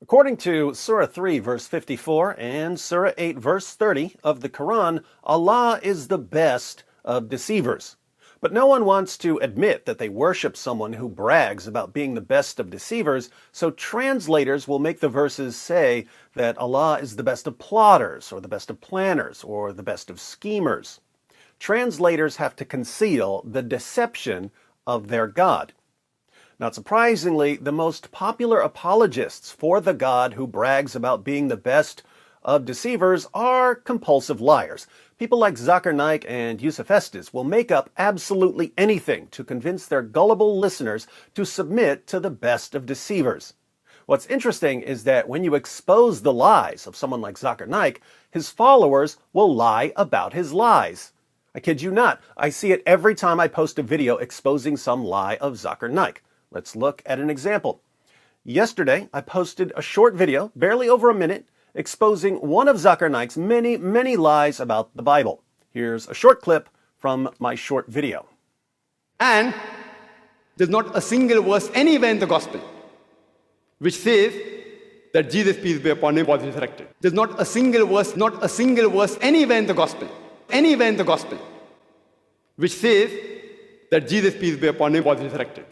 According to Surah 3, verse 54, and Surah 8, verse 30 of the Quran, Allah is the best of deceivers. But no one wants to admit that they worship someone who brags about being the best of deceivers, so translators will make the verses say that Allah is the best of plotters, or the best of planners, or the best of schemers. Translators have to conceal the deception of their God. Not surprisingly, the most popular apologists for the God who brags about being the best of deceivers are compulsive liars. People like Zakir, Naik, and Yusuf Estes will make up absolutely anything to convince their gullible listeners to submit to the best of deceivers. What's interesting is that when you expose the lies of someone like Zakir Naik, his followers will lie about his lies. I kid you not, I see it every time I post a video exposing some lie of Zakir Naik. Let's look at an example. Yesterday, I posted a short video, barely over a minute, exposing one of Zakir Naik's many, many lies about the Bible. Here's a short clip from my short video. And there's not a single verse anywhere in the gospel which says that Jesus, peace be upon him, was resurrected. There's not a single verse anywhere in the gospel, which says that Jesus, peace be upon him, was resurrected.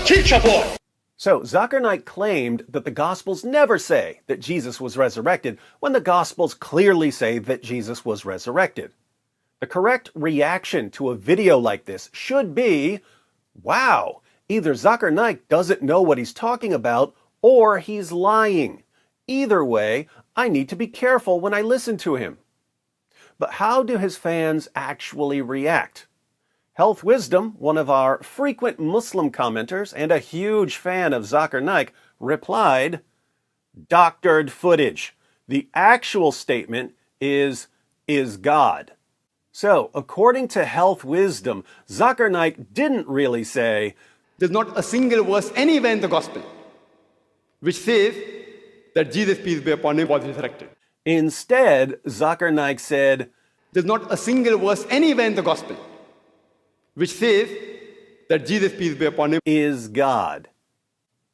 Teacher boy! So, Zakir Naik claimed that the Gospels never say that Jesus was resurrected, when the Gospels clearly say that Jesus was resurrected. The correct reaction to a video like this should be, wow, either Zakir Naik doesn't know what he's talking about, or he's lying. Either way, I need to be careful when I listen to him. But how do his fans actually react? Health Wisdom, one of our frequent Muslim commenters and a huge fan of Zakir Naik, replied, "Doctored footage. The actual statement is God." So, according to Health Wisdom, Zakir Naik didn't really say, there's not a single verse anywhere in the gospel which says that Jesus, peace be upon him, was resurrected. Instead, Zakir Naik said, there's not a single verse anywhere in the gospel which says that Jesus, peace be upon him, is God.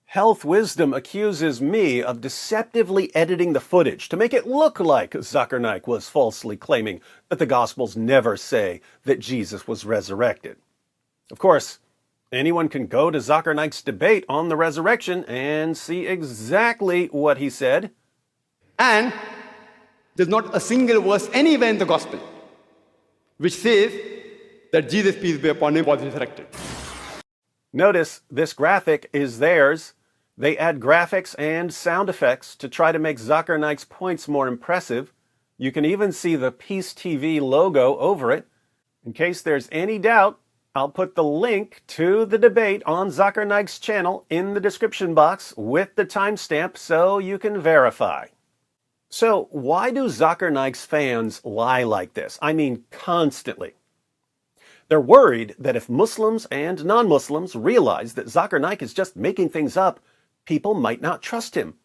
Health Wisdom accuses me of deceptively editing the footage to make it look like Zakir Naik was falsely claiming that the Gospels never say that Jesus was resurrected. Of course, anyone can go to Zakir Naik's debate on the resurrection and see exactly what he said. And there's not a single verse anywhere in the Gospel which says that Jesus, peace be upon him, was resurrected. Notice this graphic is theirs. They add graphics and sound effects to try to make Zakir Naik's points more impressive. You can even see the Peace TV logo over it. In case there's any doubt, I'll put the link to the debate on Zakir Naik's channel in the description box with the timestamp so you can verify. So why do Zakir Naik's fans lie like this? I mean, constantly. They're worried that if Muslims and non-Muslims realize that Zakir Naik is just making things up, people might not trust him.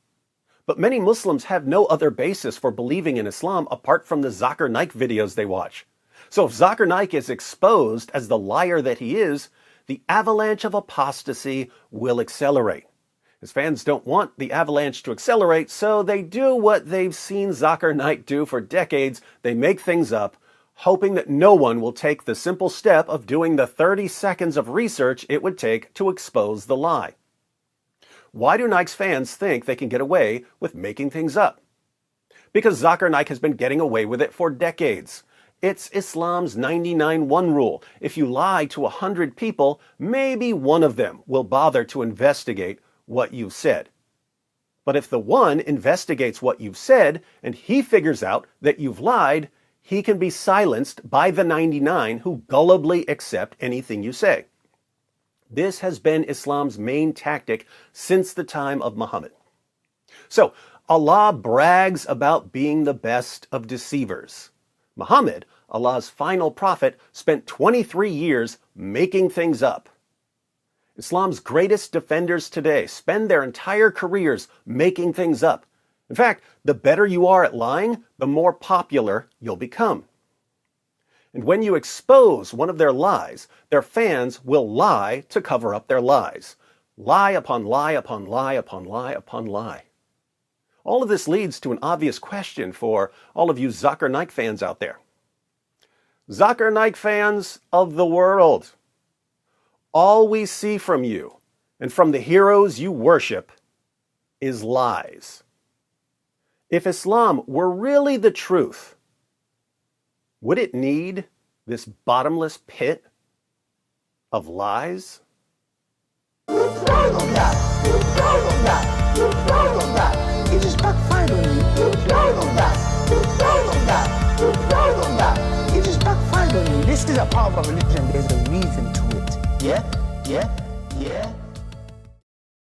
But many Muslims have no other basis for believing in Islam apart from the Zakir Naik videos they watch. So if Zakir Naik is exposed as the liar that he is, the avalanche of apostasy will accelerate. His fans don't want the avalanche to accelerate, so they do what they've seen Zakir Naik do for decades. They make things up, hoping that no one will take the simple step of doing the 30 seconds of research it would take to expose the lie. Why do Naik's fans think they can get away with making things up? Because Zakir Naik has been getting away with it for decades. It's Islam's 99-1 rule. If you lie to 100 people, maybe one of them will bother to investigate what you've said. But if the one investigates what you've said and he figures out that you've lied, he can be silenced by the 99 who gullibly accept anything you say. This has been Islam's main tactic since the time of Muhammad. So, Allah brags about being the best of deceivers. Muhammad, Allah's final prophet, spent 23 years making things up. Islam's greatest defenders today spend their entire careers making things up. In fact, the better you are at lying, the more popular you'll become. And when you expose one of their lies, their fans will lie to cover up their lies. Lie upon lie upon lie upon lie upon lie. All of this leads to an obvious question for all of you Zakir Naik fans out there. Zakir Naik fans of the world, all we see from you and from the heroes you worship is lies. If Islam were really the truth, would it need this bottomless pit of lies? You tried on that. You tried on that. You tried on that. It just backfired on you. You tried on that. You tried on that. You tried on that. It just backfired on you. This is a part of our religion. There's a reason to it. Yeah? Yeah? Yeah?